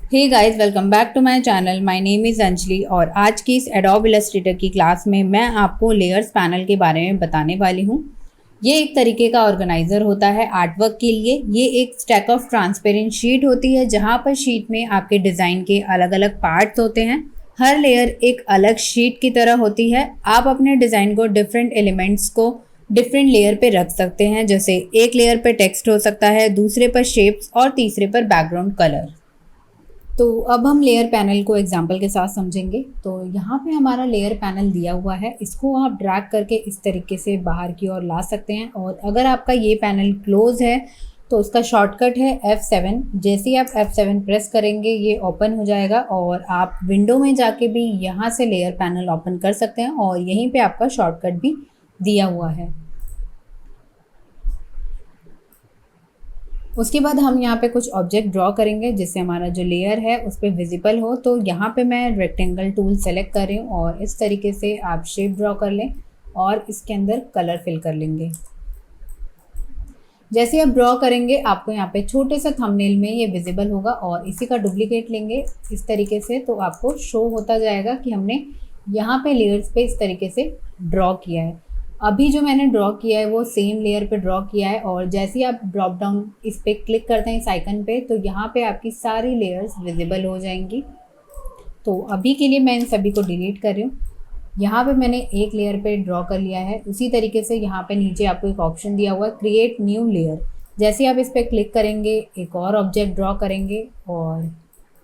Hey guys, welcome back to my channel. My name is Anjali और आज की इस एडोब इलस्ट्रेटर की क्लास में मैं आपको लेयर्स पैनल के बारे में बताने वाली हूँ। ये एक तरीके का ऑर्गेनाइजर होता है आर्टवर्क के लिए। ये एक स्टैक ऑफ ट्रांसपेरेंट शीट होती है जहाँ पर शीट में आपके डिज़ाइन के अलग अलग पार्ट्स होते हैं। हर लेयर एक अलग शीट की तरह होती है। आप अपने डिज़ाइन को डिफरेंट एलिमेंट्स को डिफरेंट लेयर पे रख सकते हैं। जैसे एक लेयर पे टेक्स्ट हो सकता है, दूसरे पर शेप्स और तीसरे पर बैकग्राउंड कलर। तो अब हम लेयर पैनल को एग्जांपल के साथ समझेंगे। तो यहाँ पे हमारा लेयर पैनल दिया हुआ है, इसको आप ड्रैग करके इस तरीके से बाहर की ओर ला सकते हैं। और अगर आपका ये पैनल क्लोज है तो उसका शॉर्टकट है F7। जैसे ही आप F7 प्रेस करेंगे ये ओपन हो जाएगा और आप विंडो में जाके भी यहाँ से लेयर पैनल ओपन कर सकते हैं और यहीं पे आपका शॉर्टकट भी दिया हुआ है। उसके बाद हम यहाँ पे कुछ ऑब्जेक्ट ड्रॉ करेंगे जिससे हमारा जो लेयर है उस पर विजिबल हो। तो यहाँ पे मैं रेक्टेंगल टूल सेलेक्ट कर रही हूँ और इस तरीके से आप शेप ड्रॉ कर लें और इसके अंदर कलर फिल कर लेंगे। जैसे आप ड्रॉ करेंगे आपको यहाँ पे छोटे से थंबनेल में ये विजिबल होगा और इसी का डुप्लीकेट लेंगे इस तरीके से, तो आपको शो होता जाएगा कि हमने यहाँ पे लेयर्स पे इस तरीके से ड्रॉ किया है। अभी जो मैंने ड्रॉ किया है वो सेम लेयर पे ड्रॉ किया है और जैसे ही आप ड्रॉप डाउन इस पर क्लिक करते हैं इस आइकन पे, तो यहाँ पे आपकी सारी लेयर्स विजिबल हो जाएंगी। तो अभी के लिए मैं इन सभी को डिलीट कर रही हूँ। यहाँ पे मैंने एक लेयर पे ड्रॉ कर लिया है। उसी तरीके से यहाँ पे नीचे आपको एक ऑप्शन दिया हुआ है क्रिएट न्यू लेयर। जैसे आप इस पर क्लिक करेंगे एक और ऑब्जेक्ट ड्रॉ करेंगे और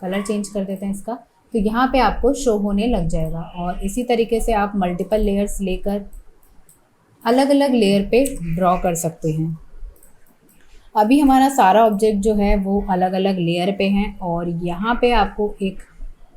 कलर चेंज कर देते हैं इसका, तो यहाँ पे आपको शो होने लग जाएगा। और इसी तरीके से आप मल्टीपल लेयर्स लेकर अलग अलग लेयर पे ड्रॉ कर सकते हैं। अभी हमारा सारा ऑब्जेक्ट जो है वो अलग अलग लेयर पे हैं और यहाँ पे आपको एक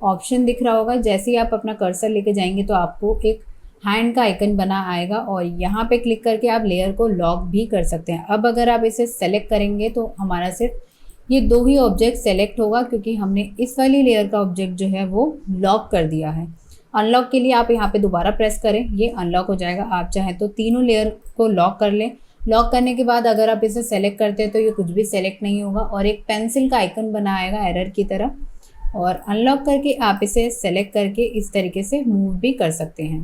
ऑप्शन दिख रहा होगा। जैसे ही आप अपना कर्सर लेके जाएंगे तो आपको एक हैंड का आइकन बना आएगा और यहाँ पे क्लिक करके आप लेयर को लॉक भी कर सकते हैं। अब अगर आप इसे सेलेक्ट करेंगे तो हमारा सिर्फ ये दो ही ऑब्जेक्ट सेलेक्ट होगा क्योंकि हमने इस वाली लेयर का ऑब्जेक्ट जो है वो लॉक कर दिया है। अनलॉक के लिए आप यहाँ पे दोबारा प्रेस करें, ये अनलॉक हो जाएगा। आप चाहें तो तीनों लेयर को लॉक कर लें। लॉक करने के बाद अगर आप इसे सेलेक्ट करते हैं तो ये कुछ भी सेलेक्ट नहीं होगा और एक पेंसिल का आइकन बना आएगा एरर की तरह। और अनलॉक करके आप इसे सेलेक्ट करके इस तरीके से मूव भी कर सकते हैं।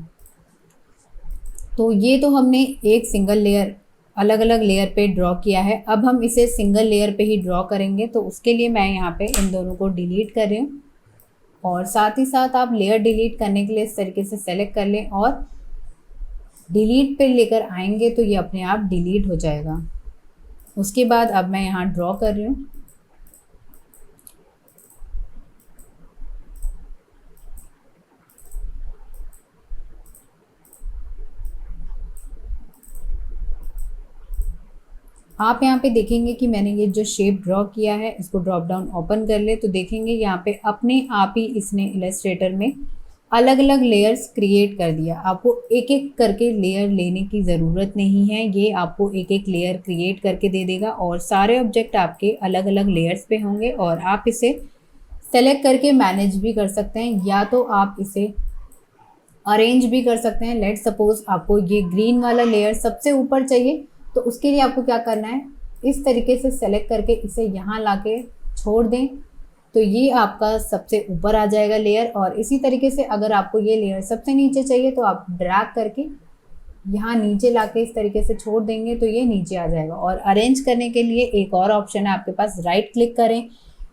तो ये तो हमने एक सिंगल लेयर अलग अलग लेयर पे ड्रॉ किया है। अब हम इसे सिंगल लेयर पे ही ड्रॉ करेंगे, तो उसके लिए मैं यहाँ पे इन दोनों को डिलीट कर रही हूँ। और साथ ही साथ आप लेयर डिलीट करने के लिए इस तरीके से सेलेक्ट कर लें और डिलीट पे लेकर आएंगे तो ये अपने आप डिलीट हो जाएगा। उसके बाद अब मैं यहाँ ड्रॉ कर रही हूँ। आप यहाँ पे देखेंगे कि मैंने ये जो शेप ड्रॉ किया है इसको ड्रॉप डाउन ओपन कर ले तो देखेंगे यहाँ पे अपने आप ही इसने इलस्ट्रेटर में अलग अलग लेयर्स क्रिएट कर दिया। आपको एक एक करके लेयर लेने की ज़रूरत नहीं है, ये आपको एक एक लेयर क्रिएट करके दे देगा और सारे ऑब्जेक्ट आपके अलग अलग लेयर्स पे होंगे और आप इसे सेलेक्ट करके मैनेज भी कर सकते हैं या तो आप इसे अरेंज भी कर सकते हैं। लेट सपोज आपको ये ग्रीन वाला लेयर सबसे ऊपर चाहिए, तो उसके लिए आपको क्या करना है, इस तरीके से सेलेक्ट करके इसे यहाँ लाके छोड़ दें तो ये आपका सबसे ऊपर आ जाएगा लेयर। और इसी तरीके से अगर आपको ये लेयर सबसे नीचे चाहिए तो आप ड्रैग करके यहाँ नीचे लाके इस तरीके से छोड़ देंगे तो ये नीचे आ जाएगा। और अरेंज करने के लिए एक और ऑप्शन है आपके पास, राइट क्लिक करें।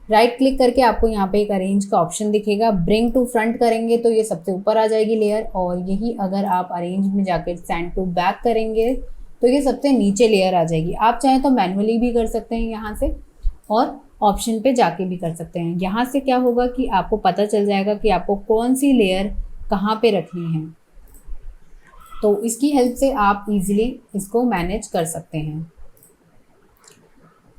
राइट क्लिक करके आपको यहाँ पे एक अरेंज का ऑप्शन दिखेगा, ब्रिंग टू फ्रंट करेंगे तो ये सबसे ऊपर आ जाएगी लेयर। और यही अगर आप अरेंज में जाकर सेंड टू बैक करेंगे तो ये सबसे नीचे लेयर आ जाएगी। आप चाहें तो मैनुअली भी कर सकते हैं यहाँ से और ऑप्शन पे जाके भी कर सकते हैं। यहाँ से क्या होगा कि आपको पता चल जाएगा कि आपको कौन सी लेयर कहाँ पे रखनी है, तो इसकी हेल्प से आप इजीली इसको मैनेज कर सकते हैं।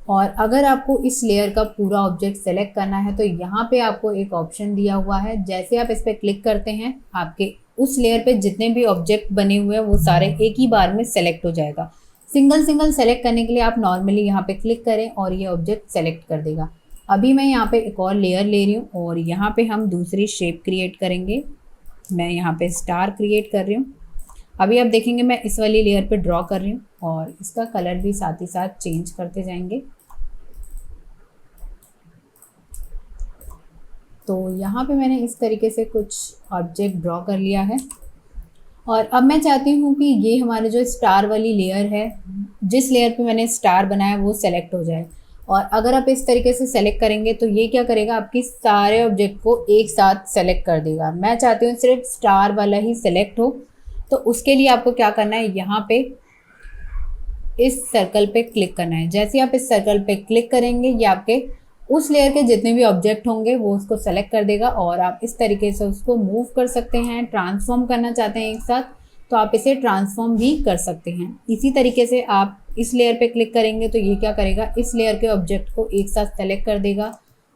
और अगर आपको इस लेयर का पूरा ऑब्जेक्ट सेलेक्ट करना है तो यहाँ पे आपको एक ऑप्शन दिया हुआ है। जैसे आप इस पर क्लिक करते हैं आपके उस लेयर पे जितने भी ऑब्जेक्ट बने हुए हैं वो सारे एक ही बार में सेलेक्ट हो जाएगा। सिंगल सिंगल सेलेक्ट करने के लिए आप नॉर्मली यहाँ पे क्लिक करें और ये ऑब्जेक्ट सेलेक्ट कर देगा। अभी मैं यहाँ पे एक और लेयर ले रही हूँ और यहाँ पे हम दूसरी शेप क्रिएट करेंगे। मैं यहाँ पे स्टार क्रिएट कर रही हूँ। अभी आप देखेंगे मैं इस वाली लेयर पे ड्रॉ कर रही हूँ और इसका कलर भी साथ ही साथ चेंज करते जाएंगे। तो यहाँ पे मैंने इस तरीके से कुछ ऑब्जेक्ट ड्रॉ कर लिया है और अब मैं चाहती हूँ कि ये हमारे जो स्टार वाली लेयर है, जिस लेयर पे मैंने स्टार बनाया वो सेलेक्ट हो जाए। और अगर आप इस तरीके से सेलेक्ट करेंगे तो ये क्या करेगा, आपकी सारे ऑब्जेक्ट को एक साथ सेलेक्ट कर देगा। मैं चाहती हूँ सिर्फ स्टार वाला ही सेलेक्ट हो, तो उसके लिए आपको क्या करना है, यहाँ पे इस सर्कल पे क्लिक करना है। जैसे आप इस सर्कल पे क्लिक करेंगे ये आपके उस लेयर के जितने भी ऑब्जेक्ट होंगे वो उसको सेलेक्ट कर देगा और आप इस तरीके से उसको मूव कर सकते हैं। ट्रांसफॉर्म करना चाहते हैं एक साथ तो आप इसे ट्रांसफॉर्म भी कर सकते हैं। इसी तरीके से आप इस लेयर पे क्लिक करेंगे तो ये क्या करेगा, इस लेयर के ऑब्जेक्ट को एक साथ सेलेक्ट कर देगा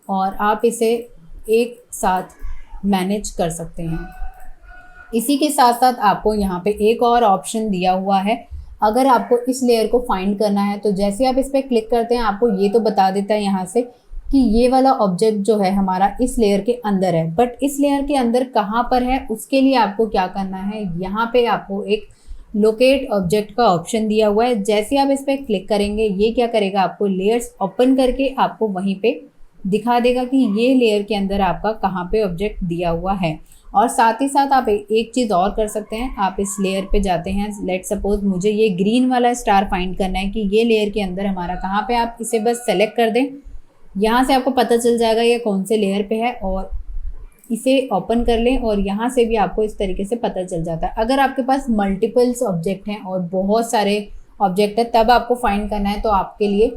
और आप इसे एक साथ मैनेज कर सकते हैं। इसी के साथ साथ आपको यहाँ पे एक और ऑप्शन दिया हुआ है। अगर आपको इस लेयर को फाइंड करना है तो जैसे आप इस पर क्लिक करते हैं आपको ये तो बता देता है यहाँ से कि ये वाला ऑब्जेक्ट जो है हमारा इस लेयर के अंदर है, बट इस लेयर के अंदर कहाँ पर है उसके लिए आपको क्या करना है, यहाँ पे आपको एक लोकेट ऑब्जेक्ट का ऑप्शन दिया हुआ है। जैसे आप इस पर क्लिक करेंगे ये क्या करेगा, आपको लेयर्स ओपन करके आपको वहीं पे दिखा देगा कि ये लेयर के अंदर आपका कहाँ पे ऑब्जेक्ट दिया हुआ है। और साथ ही साथ आप एक चीज़ और कर सकते हैं, आप इस लेयर पे जाते हैं, लेट सपोज मुझे ये ग्रीन वाला स्टार फाइंड करना है कि ये लेयर के अंदर हमारा कहाँ पे, आप इसे बस सेलेक्ट कर दें। यहाँ से आपको पता चल जाएगा ये कौन से लेयर पे है और इसे ओपन कर लें और यहाँ से भी आपको इस तरीके से पता चल जाता है। अगर आपके पास मल्टीपल्स ऑब्जेक्ट हैं और बहुत सारे ऑब्जेक्ट है तब आपको फाइंड करना है तो आपके लिए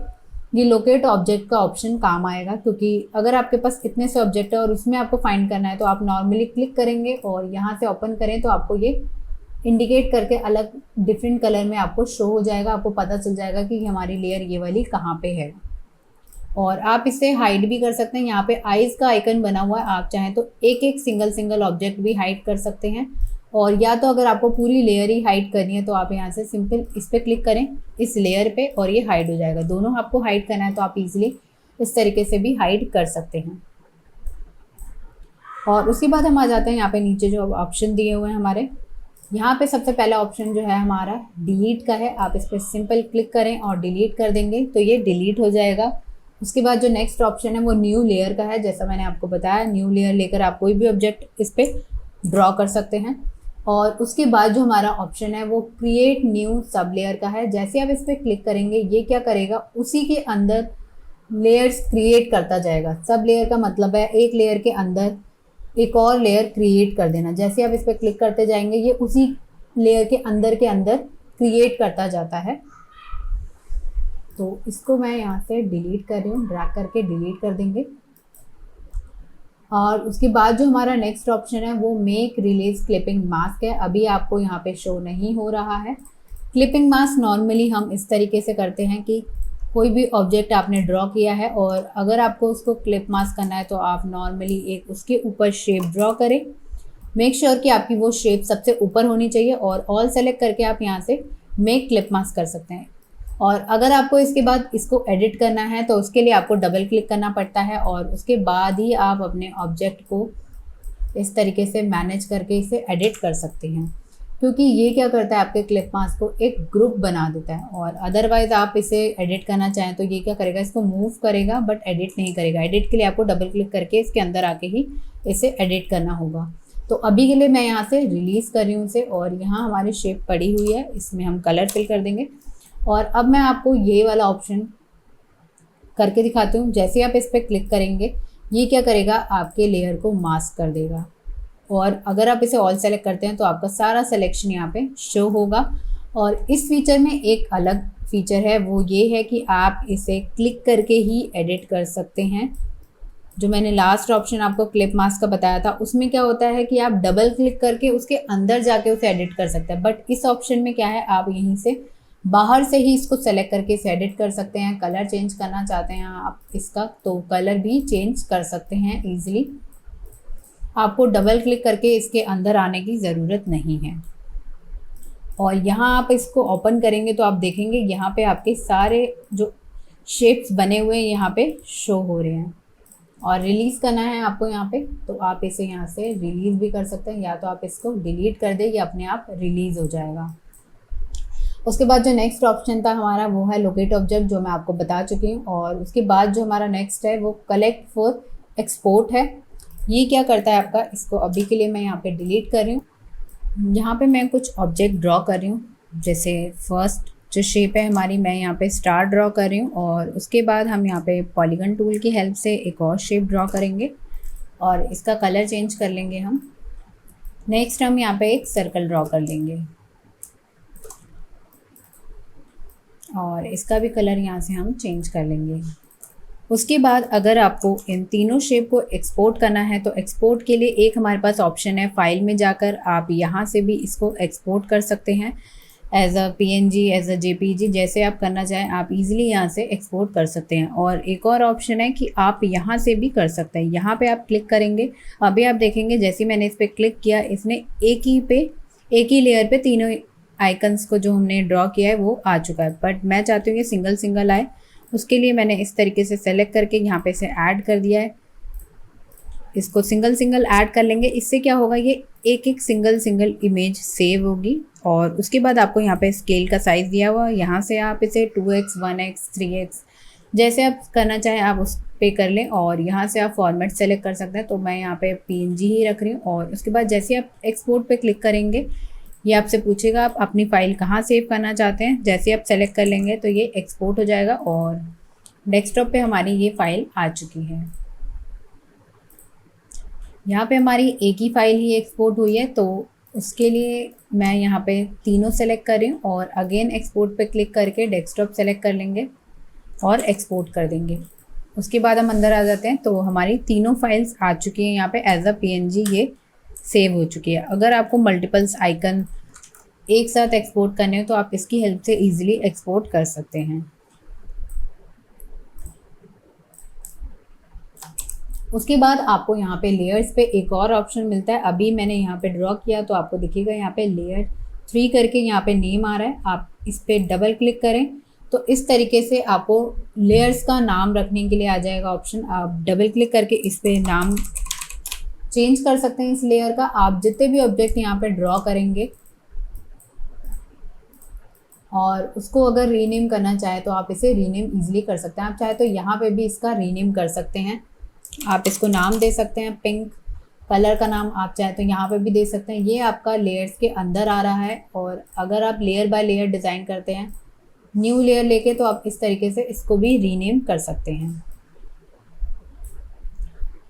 ये लोकेट ऑब्जेक्ट का ऑप्शन काम आएगा, क्योंकि अगर आपके पास इतने से ऑब्जेक्ट है और उसमें आपको फाइंड करना है तो आप नॉर्मली क्लिक करेंगे और यहाँ से ओपन करें तो आपको ये इंडिकेट करके अलग डिफरेंट कलर में आपको शो हो जाएगा। आपको पता चल जाएगा कि हमारी लेयर ये वाली कहाँ पे है। और आप इसे हाइड भी कर सकते हैं। यहाँ पे आइज़ का आइकन बना हुआ है, आप चाहें तो एक एक सिंगल ऑब्जेक्ट भी हाइड कर सकते हैं। और या तो अगर आपको पूरी लेयर ही हाइड करनी है तो आप यहाँ से सिंपल इस पर क्लिक करें इस लेयर पे और ये हाइड हो जाएगा। दोनों आपको हाइड करना है तो आप इजीली इस तरीके से भी हाइड कर सकते हैं। और उसके बाद हम आ जाते हैं यहाँ पे नीचे जो ऑप्शन दिए हुए हैं हमारे, यहाँ पे सबसे पहला ऑप्शन जो है हमारा डिलीट का है। आप इस पर सिंपल क्लिक करें और डिलीट कर देंगे तो ये डिलीट हो जाएगा। उसके बाद जो नेक्स्ट ऑप्शन है वो न्यू लेयर का है। जैसा मैंने आपको बताया, न्यू लेयर लेकर आप कोई भी ऑब्जेक्ट इस पर ड्रॉ कर सकते हैं। और उसके बाद जो हमारा ऑप्शन है वो क्रिएट न्यू सब लेयर का है। जैसे आप इस पर क्लिक करेंगे ये क्या करेगा, उसी के अंदर लेयर्स क्रिएट करता जाएगा। सब लेयर का मतलब है एक लेयर के अंदर एक और लेयर क्रिएट कर देना। जैसे आप इस पर क्लिक करते जाएंगे ये उसी लेयर के अंदर क्रिएट करता जाता है। तो इसको मैं यहाँ से डिलीट कर रही हूँ, ड्रैग करके डिलीट कर देंगे। और उसके बाद जो हमारा नेक्स्ट ऑप्शन है वो मेक रिलीज क्लिपिंग मास्क है। अभी आपको यहाँ पे शो नहीं हो रहा है। क्लिपिंग मास्क नॉर्मली हम इस तरीके से करते हैं कि कोई भी ऑब्जेक्ट आपने ड्रॉ किया है और अगर आपको उसको क्लिप मास्क करना है तो आप नॉर्मली एक उसके ऊपर शेप ड्रॉ करें। मेक श्योर कि आपकी वो शेप सबसे ऊपर होनी चाहिए और ऑल सेलेक्ट करके आप यहाँ से मेक क्लिप मास्क कर सकते हैं। और अगर आपको इसके बाद इसको एडिट करना है तो उसके लिए आपको डबल क्लिक करना पड़ता है और उसके बाद ही आप अपने ऑब्जेक्ट को इस तरीके से मैनेज करके इसे एडिट कर सकते हैं, क्योंकि ये क्या करता है आपके क्लिप मास्क को एक ग्रुप बना देता है। और अदरवाइज़ आप इसे एडिट करना चाहें तो ये क्या करेगा, इसको मूव करेगा बट एडिट नहीं करेगा। एडिट के लिए आपको डबल क्लिक करके इसके अंदर आके ही इसे एडिट करना होगा। तो अभी के लिए मैं यहाँ से रिलीज़ कर रही हूँ इसे और यहाँ हमारी शेप पड़ी हुई है, इसमें हम कलर फिल कर देंगे। और अब मैं आपको ये वाला ऑप्शन करके दिखाती हूँ। जैसे आप इस पर क्लिक करेंगे ये क्या करेगा, आपके लेयर को मास्क कर देगा। और अगर आप इसे ऑल सेलेक्ट करते हैं तो आपका सारा सिलेक्शन यहाँ पे शो होगा। और इस फीचर में एक अलग फीचर है, वो ये है कि आप इसे क्लिक करके ही एडिट कर सकते हैं। जो मैंने लास्ट ऑप्शन आपको क्लिप मास्क का बताया था उसमें क्या होता है कि आप डबल क्लिक करके उसके अंदर जाके उसे एडिट कर सकते हैं, बट इस ऑप्शन में क्या है, आप यहीं से बाहर से ही इसको सेलेक्ट करके इसे एडिट कर सकते हैं। कलर चेंज करना चाहते हैं आप इसका तो कलर भी चेंज कर सकते हैं ईजिली। आपको डबल क्लिक करके इसके अंदर आने की ज़रूरत नहीं है। और यहाँ आप इसको ओपन करेंगे तो आप देखेंगे यहाँ पे आपके सारे जो शेप्स बने हुए हैं यहाँ पे शो हो रहे हैं। और रिलीज़ करना है आपको यहाँ पे तो आप इसे यहाँ से रिलीज़ भी कर सकते हैं, या तो आप इसको डिलीट कर दें, ये अपने आप रिलीज़ हो जाएगा। उसके बाद जो नेक्स्ट ऑप्शन था हमारा वो है लोकेट ऑब्जेक्ट, जो मैं आपको बता चुकी हूँ। और उसके बाद जो हमारा नेक्स्ट है वो कलेक्ट फॉर एक्सपोर्ट है। ये क्या करता है आपका, इसको अभी के लिए मैं यहाँ पे डिलीट कर रही हूँ। यहाँ पे मैं कुछ ऑब्जेक्ट ड्रॉ कर रही हूँ। जैसे फर्स्ट जो शेप है हमारी, मैं यहाँ पे स्टार ड्रॉ कर रही हूँ और उसके बाद हम यहाँ पे पॉलीगन टूल की हेल्प से एक और शेप ड्रॉ करेंगे और इसका कलर चेंज कर लेंगे हम। नेक्स्ट हम यहाँ पे एक सर्कल ड्रॉ कर लेंगे और इसका भी कलर यहाँ से हम चेंज कर लेंगे। उसके बाद अगर आपको इन तीनों शेप को एक्सपोर्ट करना है तो एक्सपोर्ट के लिए एक हमारे पास ऑप्शन है, फाइल में जाकर आप यहाँ से भी इसको एक्सपोर्ट कर सकते हैं as a PNG, as a JPG, जैसे आप करना चाहें आप इजीली यहाँ से एक्सपोर्ट कर सकते हैं। और एक और ऑप्शन है कि आप यहाँ से भी कर सकते हैं। यहाँ पे आप क्लिक करेंगे, अभी आप देखेंगे जैसे मैंने इस पर क्लिक किया, इसने एक ही लेयर पे तीनों आइकन्स को जो हमने ड्रॉ किया है वो आ चुका है। बट मैं चाहती हूँ कि सिंगल सिंगल आए, उसके लिए मैंने इस तरीके से सेलेक्ट करके यहाँ पे इसे ऐड कर दिया है। इसको सिंगल सिंगल ऐड कर लेंगे। इससे क्या होगा, ये एक सिंगल इमेज सेव होगी। और उसके बाद आपको यहाँ पे स्केल का साइज़ दिया हुआ, यहाँ से आप इसे 2x, 1x, 3x जैसे आप करना चाहें आप उस पे कर लें। और यहाँ से आप फॉर्मेट सेलेक्ट कर सकते हैं, तो मैं यहाँ पे PNG ही रख रही हूँ। और उसके बाद जैसे आप एक्सपोर्ट पे क्लिक करेंगे, ये आपसे पूछेगा आप अपनी फ़ाइल कहाँ सेव करना चाहते हैं। जैसे आप सेलेक्ट कर लेंगे तो ये एक्सपोर्ट हो जाएगा और डेस्कटॉप पे हमारी ये फ़ाइल आ चुकी है। यहाँ पे हमारी एक ही फ़ाइल ही एक्सपोर्ट हुई है, तो उसके लिए मैं यहाँ पे तीनों सेलेक्ट कर रही हूँ और अगेन एक्सपोर्ट पे क्लिक करके डेस्कटॉप सेलेक्ट कर लेंगे और एक्सपोर्ट कर देंगे। उसके बाद हम अंदर आ जाते हैं, तो हमारी तीनों फाइल्स आ चुकी हैं यहाँ पे एज अ PNG, ये सेव हो चुकी है। अगर आपको मल्टीपल्स आइकन एक साथ एक्सपोर्ट करने हो तो आप इसकी हेल्प से ईजिली एक्सपोर्ट कर सकते हैं। उसके बाद आपको यहाँ पे लेयर्स पे एक और ऑप्शन मिलता है। अभी मैंने यहाँ पे ड्रॉ किया तो आपको दिखेगा यहाँ पे लेयर 3 करके यहाँ पे नेम आ रहा है। आप इस पर डबल क्लिक करें तो इस तरीके से आपको लेयर्स का नाम रखने के लिए आ जाएगा ऑप्शन। आप डबल क्लिक करके इस पर नाम चेंज कर सकते हैं इस लेयर का। आप जितने भी ऑब्जेक्ट यहाँ पे ड्रॉ करेंगे और उसको अगर रीनेम करना चाहे तो आप इसे रीनेम इजीली कर सकते हैं। आप चाहे तो यहाँ पे भी इसका रीनेम कर सकते हैं। आप इसको नाम दे सकते हैं, पिंक कलर का नाम आप चाहे तो यहाँ पे भी दे सकते हैं। ये आपका लेयर्स के अंदर आ रहा है। और अगर आप लेयर बाय लेयर डिज़ाइन करते हैं न्यू लेयर लेके, तो आप इस तरीके से इसको भी रीनेम कर सकते हैं।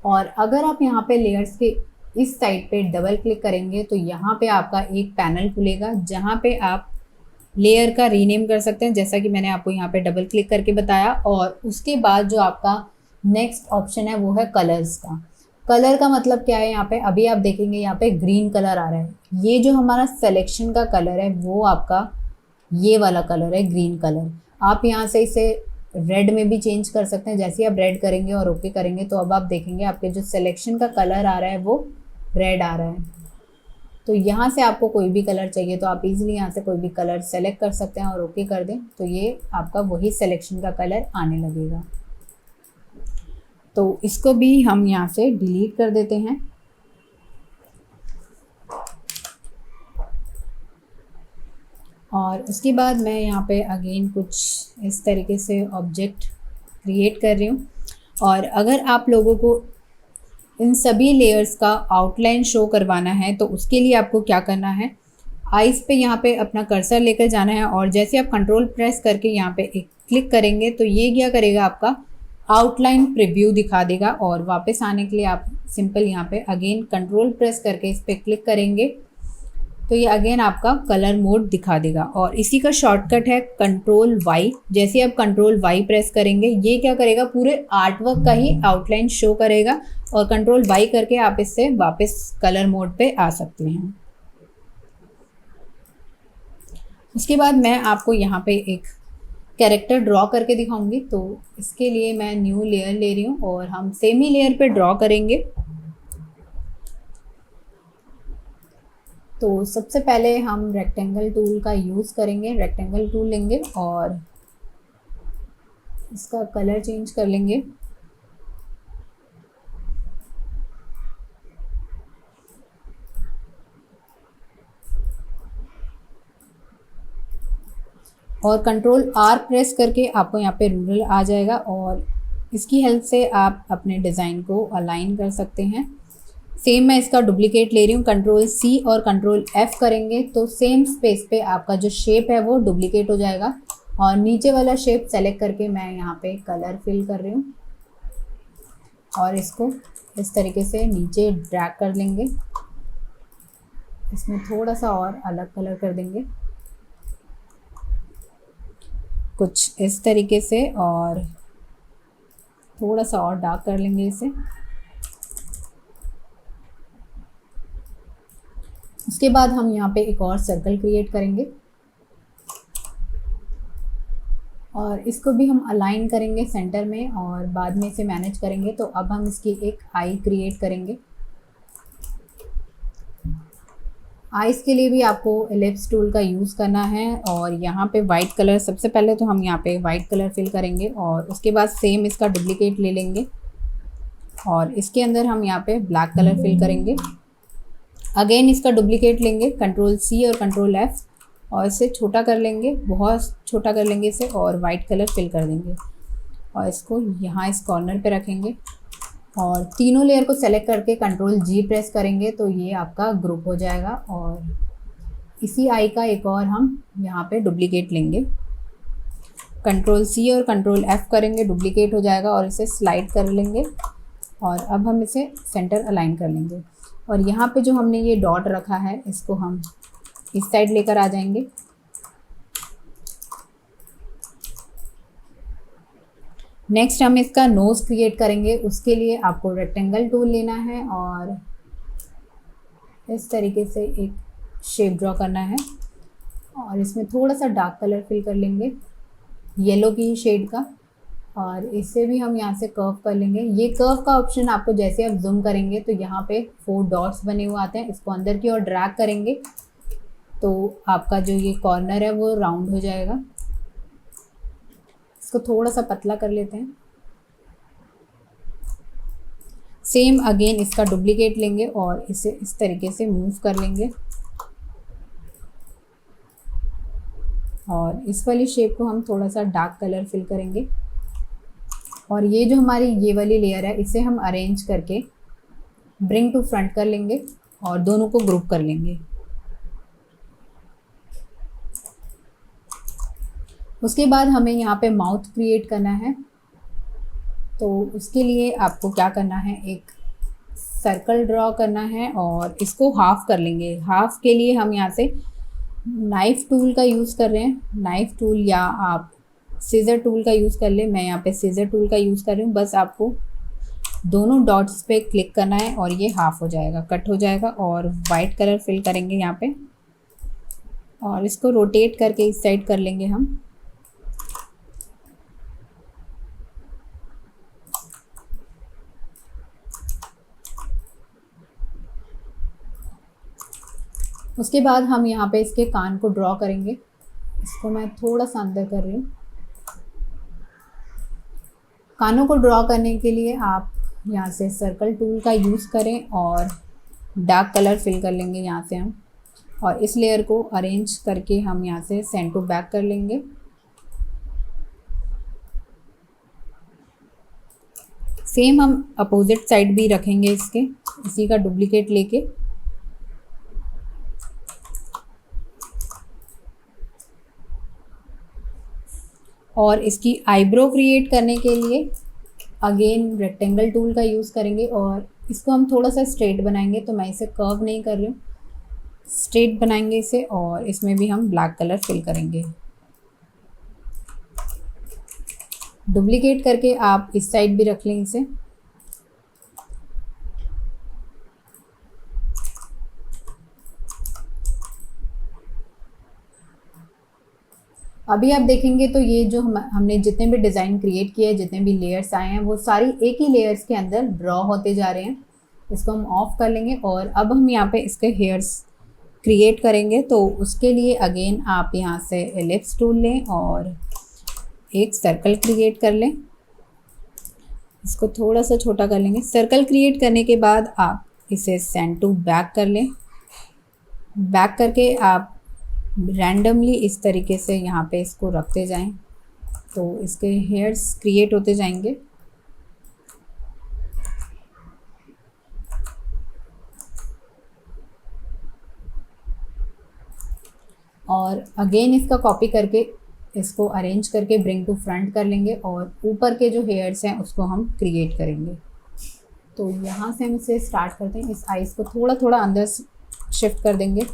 और अगर आप यहाँ पे लेयर्स के इस साइड पे डबल क्लिक करेंगे तो यहाँ पे आपका एक पैनल खुलेगा जहाँ पे आप लेयर का रीनेम कर सकते हैं, जैसा कि मैंने आपको यहाँ पे डबल क्लिक करके बताया। और उसके बाद जो आपका नेक्स्ट ऑप्शन है वो है कलर्स का। कलर का मतलब क्या है, यहाँ पे अभी आप देखेंगे यहाँ पे ग्रीन कलर आ रहा है। ये जो हमारा सिलेक्शन का कलर है वो आपका ये वाला कलर है, ग्रीन कलर। आप यहाँ से इसे रेड में भी चेंज कर सकते हैं। जैसे ही आप रेड करेंगे और ओके करेंगे तो अब आप देखेंगे आपके जो सिलेक्शन का कलर आ रहा है वो रेड आ रहा है। तो यहाँ से आपको कोई भी कलर चाहिए तो आप इजीली यहाँ से कोई भी कलर सेलेक्ट कर सकते हैं और ओके कर दें तो ये आपका वही सिलेक्शन का कलर आने लगेगा। तो इसको भी हम यहाँ से डिलीट कर देते हैं। और उसके बाद मैं यहाँ पे अगेन कुछ इस तरीके से ऑब्जेक्ट क्रिएट कर रही हूँ। और अगर आप लोगों को इन सभी लेयर्स का आउटलाइन शो करवाना है तो उसके लिए आपको क्या करना है, आइज़ पे यहाँ पे अपना कर्सर लेकर जाना है और जैसे आप कंट्रोल प्रेस करके यहाँ पे एक क्लिक करेंगे तो ये क्या करेगा, आपका आउटलाइन प्रीव्यू दिखा देगा। और वापस आने के लिए आप सिंपल यहाँ पे अगेन कंट्रोल प्रेस करके इस पर क्लिक करेंगे तो ये अगेन आपका कलर मोड दिखा देगा। और इसी का शॉर्टकट है कंट्रोल वाई। जैसे आप कंट्रोल वाई प्रेस करेंगे ये क्या करेगा, पूरे आर्टवर्क का ही आउटलाइन शो करेगा। और कंट्रोल वाई करके आप इससे वापस कलर मोड पे आ सकते हैं। उसके बाद मैं आपको यहाँ पे एक कैरेक्टर ड्रॉ करके दिखाऊंगी। तो इसके लिए मैं न्यू लेयर ले रही हूँ और हम सेम ही लेयर पे ड्रॉ करेंगे। तो सबसे पहले हम रेक्टेंगल टूल का यूज़ करेंगे। रेक्टेंगल टूल लेंगे और इसका कलर चेंज कर लेंगे। और कंट्रोल आर प्रेस करके आपको यहाँ पे रूलर आ जाएगा और इसकी हेल्प से आप अपने डिज़ाइन को अलाइन कर सकते हैं। सेम मैं इसका डुप्लीकेट ले रही हूँ, कंट्रोल सी और कंट्रोल एफ करेंगे तो सेम स्पेस पे आपका जो शेप है वो डुप्लीकेट हो जाएगा। और नीचे वाला शेप सेलेक्ट करके मैं यहाँ पे कलर फिल कर रही हूँ और इसको इस तरीके से नीचे ड्रैग कर लेंगे। इसमें थोड़ा सा और अलग कलर कर देंगे कुछ इस तरीके से, और थोड़ा सा और डार्क कर लेंगे इसे। उसके बाद हम यहाँ पे एक और सर्कल क्रिएट करेंगे और इसको भी हम अलाइन करेंगे सेंटर में और बाद में इसे मैनेज करेंगे। तो अब हम इसकी एक आई क्रिएट करेंगे। आइज़ के लिए भी आपको एलिप्स टूल का यूज़ करना है और यहाँ पे वाइट कलर, सबसे पहले तो हम यहाँ पे वाइट कलर फिल करेंगे और उसके बाद सेम इसका डुप्लीकेट ले लेंगे और इसके अंदर हम यहाँ पे ब्लैक कलर फिल करेंगे। अगेन इसका डुप्लीकेट लेंगे, कंट्रोल सी और कंट्रोल एफ, और इसे छोटा कर लेंगे, बहुत छोटा कर लेंगे इसे, और वाइट कलर फिल कर देंगे और इसको यहाँ इस कॉर्नर पे रखेंगे और तीनों लेयर को सेलेक्ट करके कंट्रोल जी प्रेस करेंगे तो ये आपका ग्रुप हो जाएगा। और इसी आई का एक और हम यहाँ पे डुप्लीकेट लेंगे, कंट्रोल सी और कंट्रोल एफ करेंगे, डुप्लीकेट हो जाएगा और इसे स्लाइड कर लेंगे और अब हम इसे सेंटर अलाइन कर लेंगे। और यहाँ पे जो हमने ये डॉट रखा है इसको हम इस साइड लेकर आ जाएंगे। नेक्स्ट हम इसका नोज़ क्रिएट करेंगे। उसके लिए आपको रेक्टेंगल टूल लेना है और इस तरीके से एक शेप ड्रॉ करना है और इसमें थोड़ा सा डार्क कलर फिल कर लेंगे, येलो की शेड का, और इसे भी हम यहाँ से कर्व कर लेंगे। ये कर्व का ऑप्शन आपको जैसे आप जूम करेंगे तो यहाँ पे 4 डॉट्स बने हुए आते हैं, इसको अंदर की ओर ड्रैग करेंगे तो आपका जो ये कॉर्नर है वो राउंड हो जाएगा। इसको थोड़ा सा पतला कर लेते हैं। सेम अगेन इसका डुप्लीकेट लेंगे और इसे इस तरीके से मूव कर लेंगे और इस वाली शेप को हम थोड़ा सा डार्क कलर फिल करेंगे और ये जो हमारी ये वाली लेयर है इसे हम अरेंज करके ब्रिंग टू फ्रंट कर लेंगे और दोनों को ग्रुप कर लेंगे। उसके बाद हमें यहाँ पे माउथ क्रिएट करना है तो उसके लिए आपको क्या करना है, एक सर्कल ड्रॉ करना है और इसको हाफ कर लेंगे। हाफ के लिए हम यहाँ से नाइफ़ टूल का यूज़ कर रहे हैं, नाइफ़ टूल या आप सीज़र टूल का यूज़ कर ले। मैं यहाँ पे सीज़र टूल का यूज़ कर रही हूँ। बस आपको दोनों डॉट्स पे क्लिक करना है और ये हाफ हो जाएगा, कट हो जाएगा और वाइट कलर फिल करेंगे यहाँ पे और इसको रोटेट करके इस साइड कर लेंगे हम। उसके बाद हम यहाँ पे इसके कान को ड्रॉ करेंगे। इसको मैं थोड़ा सा अंदर कर रही हूँ। कानों को ड्रॉ करने के लिए आप यहाँ से सर्कल टूल का यूज़ करें और डार्क कलर फिल कर लेंगे यहाँ से हम, और इस लेयर को अरेंज करके हम यहाँ से सेंड टू बैक कर लेंगे। सेम हम अपोजिट साइड भी रखेंगे इसके, इसी का डुप्लीकेट लेके। और इसकी आईब्रो क्रिएट करने के लिए अगेन रेक्टेंगल टूल का यूज़ करेंगे और इसको हम थोड़ा सा स्ट्रेट बनाएंगे। तो मैं इसे कर्व नहीं कर रही हूँ, स्ट्रेट बनाएंगे इसे और इसमें भी हम ब्लैक कलर फिल करेंगे। डुप्लीकेट करके आप इस साइड भी रख लें इसे। अभी आप देखेंगे तो ये जो हमने जितने भी डिज़ाइन क्रिएट किए, जितने भी लेयर्स आए हैं वो सारी एक ही लेयर्स के अंदर ड्रॉ होते जा रहे हैं। इसको हम ऑफ कर लेंगे और अब हम यहाँ पे इसके हेयर्स क्रिएट करेंगे। तो उसके लिए अगेन आप यहाँ से एलिप्स टूल लें और एक सर्कल क्रिएट कर लें। इसको थोड़ा सा छोटा कर लेंगे। सर्कल क्रिएट करने के बाद आप इसे सेंड टू बैक कर लें। बैक करके आप रैंडमली इस तरीके से यहाँ पे इसको रखते जाएं तो इसके हेयर्स क्रिएट होते जाएंगे। और अगेन इसका कॉपी करके इसको अरेंज करके ब्रिंग टू फ्रंट कर लेंगे और ऊपर के जो हेयर्स हैं उसको हम क्रिएट करेंगे। तो यहाँ से हम इसे स्टार्ट करते हैं। इस आइज़ को थोड़ा थोड़ा अंदर शिफ्ट कर देंगे।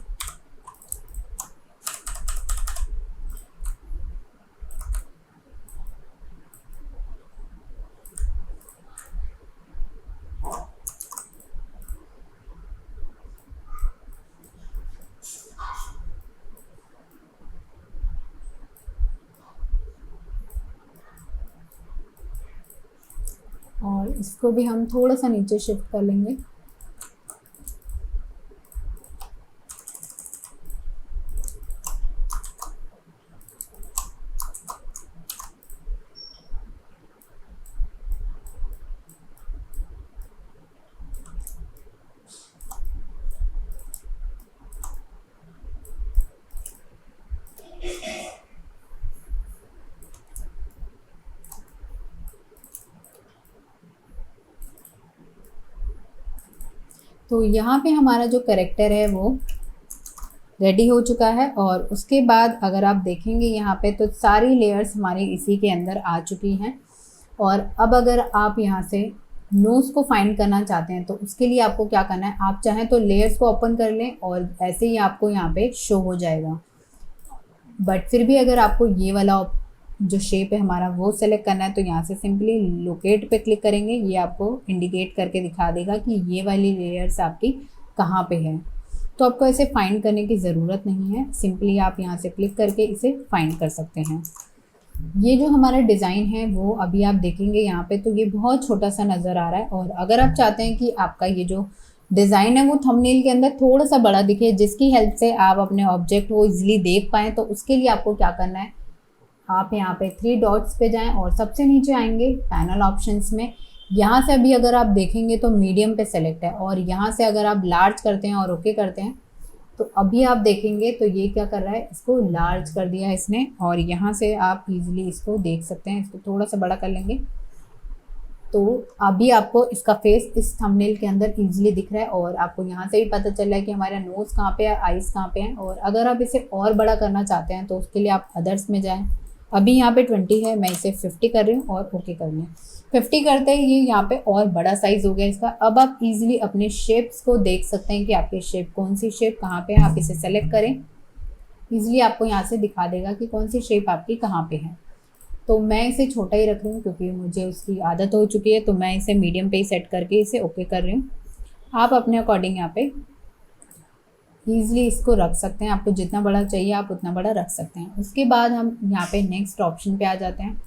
और इसको भी हम थोड़ा सा नीचे शिफ्ट कर लेंगे। तो यहाँ पे हमारा जो करेक्टर है वो रेडी हो चुका है। और उसके बाद अगर आप देखेंगे यहाँ पे तो सारी लेयर्स हमारी इसी के अंदर आ चुकी हैं। और अब अगर आप यहाँ से नोज़ को फाइंड करना चाहते हैं तो उसके लिए आपको क्या करना है, आप चाहें तो लेयर्स को ओपन कर लें और ऐसे ही आपको यहाँ पे शो हो जाएगा। बट फिर भी अगर आपको ये वाला जो शेप है हमारा वो सेलेक्ट करना है तो यहाँ से सिंपली लोकेट पे क्लिक करेंगे। ये आपको इंडिकेट करके दिखा देगा कि ये वाली लेयर्स आपकी कहाँ पे है। तो आपको ऐसे फाइंड करने की ज़रूरत नहीं है, सिंपली आप यहाँ से क्लिक करके इसे फाइंड कर सकते हैं। ये जो हमारा डिज़ाइन है वो अभी आप देखेंगे यहाँ पे तो ये बहुत छोटा सा नज़र आ रहा है। और अगर आप चाहते हैं कि आपका ये जो डिज़ाइन है वो थंबनेल के अंदर थोड़ा सा बड़ा दिखे, जिसकी हेल्प से आप अपने ऑब्जेक्ट को ईजिली देख पाएँ, तो उसके लिए आपको क्या करना है, आप यहाँ पे 3 डॉट्स पे जाएं और सबसे नीचे आएंगे पैनल ऑप्शंस में। यहाँ से अभी अगर आप देखेंगे तो मीडियम पे सेलेक्ट है और यहाँ से अगर आप लार्ज करते हैं और ओके करते हैं तो अभी आप देखेंगे तो ये क्या कर रहा है, इसको लार्ज कर दिया है इसने। और यहाँ से आप इजीली इसको देख सकते हैं। इसको थोड़ा सा बड़ा कर लेंगे तो अभी आपको इसका फेस इस थंबनेल के अंदर इजीली दिख रहा है। और आपको यहाँ से भी पता चल रहा है कि हमारा नोज़ कहाँ पे है, आइज़ कहाँ पे हैं। और अगर आप इसे और बड़ा करना चाहते हैं तो उसके लिए आप अदर्स में जाएं। अभी यहाँ पे 20 है, मैं इसे 50 कर रही हूँ और ओके कर लें। 50 करते ही ये यहाँ पे और बड़ा साइज़ हो गया इसका। अब आप इजीली अपने शेप्स को देख सकते हैं कि आपकी शेप कौन सी शेप कहाँ पे है। आप इसे सेलेक्ट करें, इजीली आपको यहाँ से दिखा देगा कि कौन सी शेप आपकी कहाँ पे है। तो मैं इसे छोटा ही रख रही हूँ क्योंकि मुझे उसकी आदत हो चुकी है। तो मैं इसे मीडियम पे ही सेट करके इसे ओके कर रही हूँ। आप अपने अकॉर्डिंग यहाँ पे ईज़िली इसको रख सकते हैं। आपको जितना बड़ा चाहिए आप उतना बड़ा रख सकते हैं। उसके बाद हम यहाँ पे नेक्स्ट ऑप्शन पे आ जाते हैं।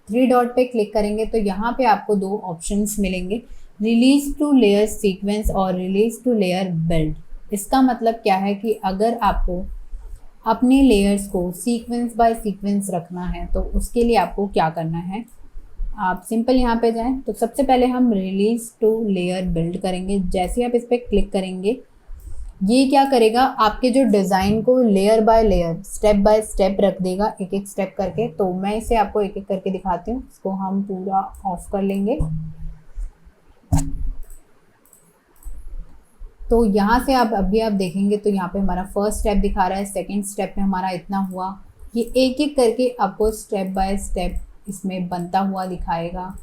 3 डॉट पे क्लिक करेंगे तो यहाँ पे आपको 2 ऑप्शंस मिलेंगे, रिलीज टू लेयर सीक्वेंस और रिलीज टू लेयर बिल्ड। इसका मतलब क्या है कि अगर आपको अपने लेयर्स को सीक्वेंस बाय सीक्वेंस रखना है तो उसके लिए आपको क्या करना है, आप सिंपल यहाँ पे जाएं। तो सबसे पहले हम रिलीज टू लेयर बिल्ड करेंगे। जैसे ही आप इस पर क्लिक करेंगे ये क्या करेगा, आपके जो डिज़ाइन को layer by layer step by step रख देगा, एक एक स्टेप करके। तो मैं इसे आपको एक एक करके दिखाती हूँ। इसको हम पूरा ऑफ कर लेंगे। तो यहाँ से आप देखेंगे तो यहाँ पे हमारा फर्स्ट स्टेप दिखा रहा है, सेकंड स्टेप में हमारा इतना हुआ। ये एक एक करके आपको स्टेप बाय स्टेप इसमें बनता हुआ दिखाएगा।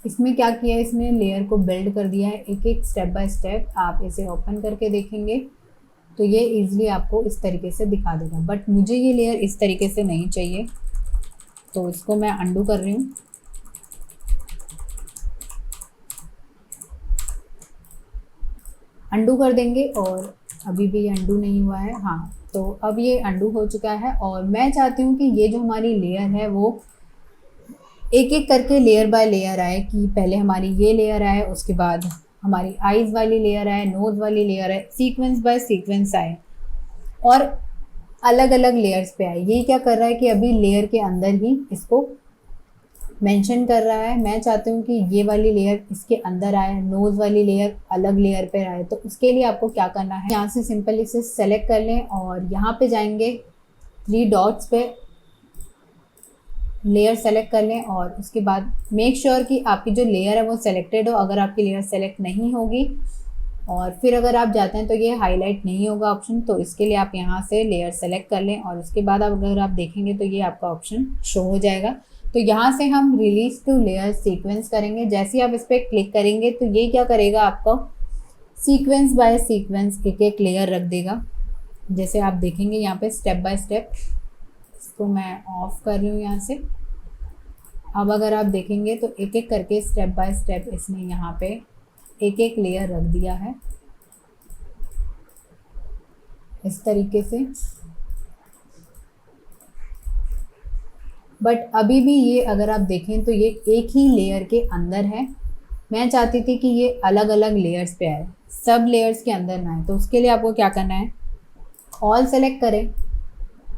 इसमें क्या किया है, इसने लेयर को बिल्ड कर दिया है एक एक स्टेप बाय स्टेप। आप इसे ओपन करके देखेंगे तो ये इजीली आपको इस तरीके से दिखा देगा। बट मुझे ये लेयर इस तरीके से नहीं चाहिए तो इसको मैं अंडू कर रही हूँ। अंडू कर देंगे और अभी भी अंडू नहीं हुआ है। हाँ, तो अब ये अंडू हो चुका है। और मैं चाहती हूँ कि ये जो हमारी लेयर है वो एक एक करके लेयर बाय लेयर आए, कि पहले हमारी ये लेयर आए, उसके बाद हमारी आईज़ वाली लेयर आए, नोज़ वाली लेयर आए, सीक्वेंस बाय सीक्वेंस आए और अलग अलग लेयर्स पे आए। ये क्या कर रहा है कि अभी लेयर के अंदर ही इसको मेंशन कर रहा है। मैं चाहती हूँ कि ये वाली लेयर इसके अंदर आए, नोज़ वाली लेयर अलग लेयर पे आए। तो उसके लिए आपको क्या करना है, यहाँ से सिंपल इसे सेलेक्ट कर लें और यहाँ पे जाएंगे 3 डॉट्स पे, लेयर सेलेक्ट कर लें और उसके बाद मेक श्योर कि आपकी जो लेयर है वो सेलेक्टेड हो। अगर आपकी लेयर सेलेक्ट नहीं होगी और फिर अगर आप जाते हैं तो ये हाईलाइट नहीं होगा ऑप्शन, तो इसके लिए आप यहाँ से लेयर सेलेक्ट कर लें और उसके बाद अगर आप देखेंगे तो ये आपका ऑप्शन शो हो जाएगा। तो यहाँ से हम रिलीज टू लेयर सीक्वेंस करेंगे। जैसे ही आप इस पर क्लिक करेंगे तो ये क्या करेगा, आपको सीक्वेंस बाय सीक्वेंस एक एक लेयर रख देगा। जैसे आप देखेंगे यहाँ पे स्टेप बाय स्टेप, इसको मैं ऑफ कर रही हूँ यहाँ से। अब अगर आप देखेंगे तो एक एक करके स्टेप बाय स्टेप इसने यहाँ पे एक एक लेयर रख दिया है इस तरीके से। बट अभी भी ये अगर आप देखें तो ये एक ही लेयर के अंदर है। मैं चाहती थी कि ये अलग अलग लेयर्स पे आए, सब लेयर्स के अंदर ना आए। तो उसके लिए आपको क्या करना है, ऑल सेलेक्ट करें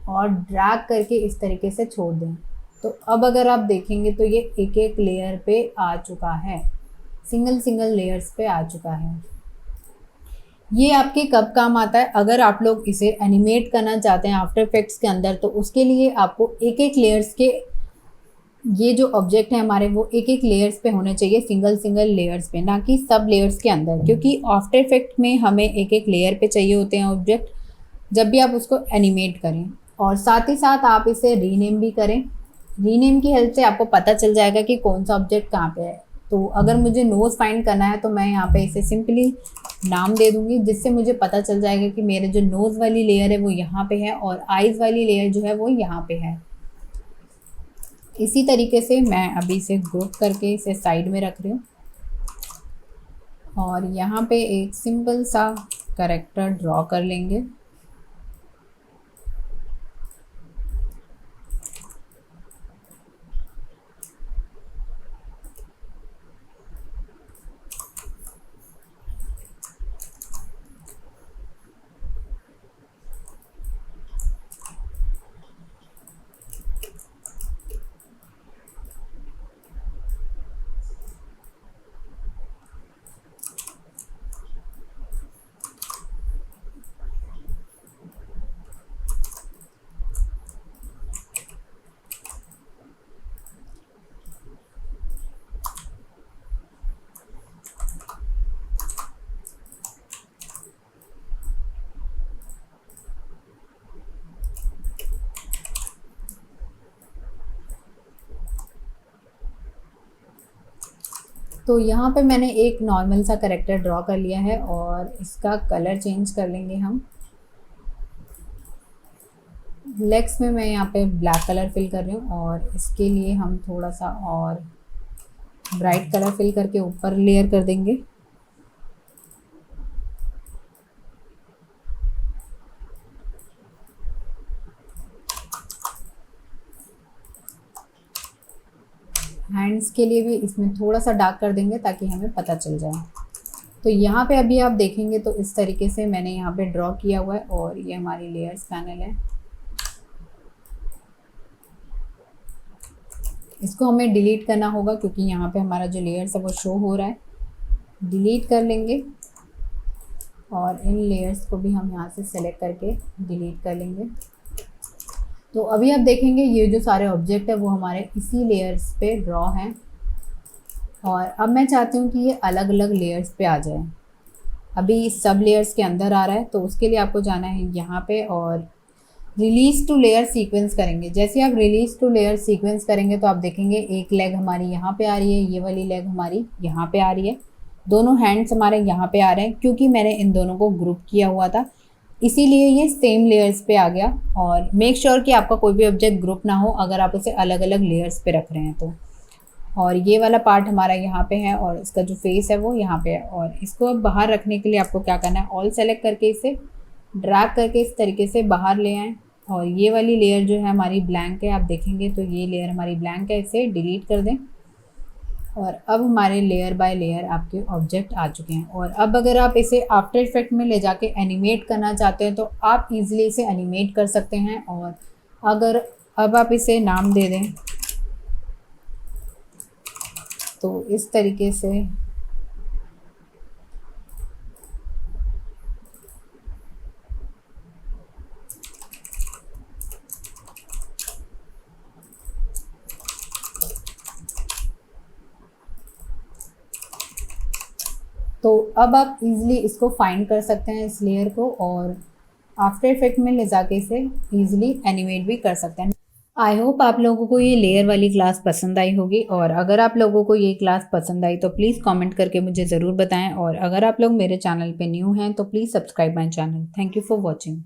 और ड्रैग करके इस तरीके से छोड़ दें। तो अब अगर आप देखेंगे तो ये एक एक लेयर पे आ चुका है, सिंगल सिंगल लेयर्स पे आ चुका है। ये आपके कब काम आता है, अगर आप लोग इसे एनिमेट करना चाहते हैं आफ्टर इफेक्ट्स के अंदर, तो उसके लिए आपको एक एक लेयर्स के, ये जो ऑब्जेक्ट है हमारे वो एक एक लेयर्स पे होने चाहिए, सिंगल सिंगल लेयर्स पे, ना कि सब लेयर्स के अंदर। क्योंकि आफ्टर इफेक्ट में हमें एक एक लेयर पे चाहिए होते हैं ऑब्जेक्ट जब भी आप उसको एनिमेट करें। और साथ ही साथ आप इसे रीनेम भी करें। रीनेम की हेल्प से आपको पता चल जाएगा कि कौन सा ऑब्जेक्ट कहाँ पे है। तो अगर मुझे नोज़ फाइंड करना है तो मैं यहाँ पे इसे सिंपली नाम दे दूँगी, जिससे मुझे पता चल जाएगा कि मेरे जो नोज़ वाली लेयर है वो यहाँ पे है और आइज़ वाली लेयर जो है वो यहाँ पे है। इसी तरीके से मैं अभी इसे ग्रुप करके इसे साइड में रख रही हूँ और यहाँ पे एक सिंपल सा कैरेक्टर ड्रॉ कर लेंगे। तो यहाँ पे मैंने एक नॉर्मल सा कैरेक्टर ड्रॉ कर लिया है और इसका कलर चेंज कर लेंगे हम। लेग्स में मैं यहाँ पे ब्लैक कलर फिल कर रही हूँ और इसके लिए हम थोड़ा सा और ब्राइट कलर फिल करके ऊपर लेयर कर देंगे। हैंड्स के लिए भी इसमें थोड़ा सा डार्क कर देंगे ताकि हमें पता चल जाए। तो यहाँ पे अभी आप देखेंगे तो इस तरीके से मैंने यहाँ पे ड्रॉ किया हुआ है और ये हमारी लेयर्स पैनल है। इसको हमें डिलीट करना होगा क्योंकि यहाँ पे हमारा जो लेयर्स है वो शो हो रहा है। डिलीट कर लेंगे और इन लेयर्स को भी हम यहाँ से सेलेक्ट करके डिलीट कर लेंगे। तो अभी आप देखेंगे ये जो सारे ऑब्जेक्ट है वो हमारे इसी लेयर्स पे ड्रॉ हैं और अब मैं चाहती हूँ कि ये अलग अलग लेयर्स पे आ जाए। अभी सब लेयर्स के अंदर आ रहा है तो उसके लिए आपको जाना है यहाँ पे और रिलीज़ टू लेयर सीक्वेंस करेंगे। जैसे आप रिलीज़ टू लेयर सीक्वेंस करेंगे तो आप देखेंगे एक लेग हमारी यहाँ पे आ रही है, ये वाली लेग हमारी यहाँ पे आ रही है, दोनों हैंड्स हमारे यहाँ पे आ रहे हैं क्योंकि मैंने इन दोनों को ग्रुप किया हुआ था, इसीलिए ये सेम लेयर्स पे आ गया। और मेक श्योर कि आपका कोई भी ऑब्जेक्ट ग्रुप ना हो अगर आप उसे अलग अलग लेयर्स पे रख रहे हैं तो। और ये वाला पार्ट हमारा यहाँ पे है और इसका जो फेस है वो यहाँ पे है। और इसको अब बाहर रखने के लिए आपको क्या करना है, ऑल सेलेक्ट करके इसे ड्रैग करके इस तरीके से बाहर ले आएँ। और ये वाली लेयर जो है हमारी ब्लैंक है, आप देखेंगे तो ये लेयर हमारी ब्लैंक है, इसे डिलीट कर दें। और अब हमारे लेयर बाय लेयर आपके ऑब्जेक्ट आ चुके हैं। और अब अगर आप इसे आफ्टर इफेक्ट में ले जाके एनिमेट करना चाहते हैं तो आप इजीली इसे एनिमेट कर सकते हैं। और अगर अब आप इसे नाम दे दें तो इस तरीके से तो अब आप इजीली इसको फाइंड कर सकते हैं इस लेयर को, और आफ्टर इफेक्ट में ले जाके इसे ईजिली एनिमेट भी कर सकते हैं। आई होप आप लोगों को ये लेयर वाली क्लास पसंद आई होगी, और अगर आप लोगों को ये क्लास पसंद आई तो प्लीज़ कमेंट करके मुझे ज़रूर बताएं, और अगर आप लोग मेरे चैनल पे न्यू हैं तो please subscribe my channel. Thank you for watching.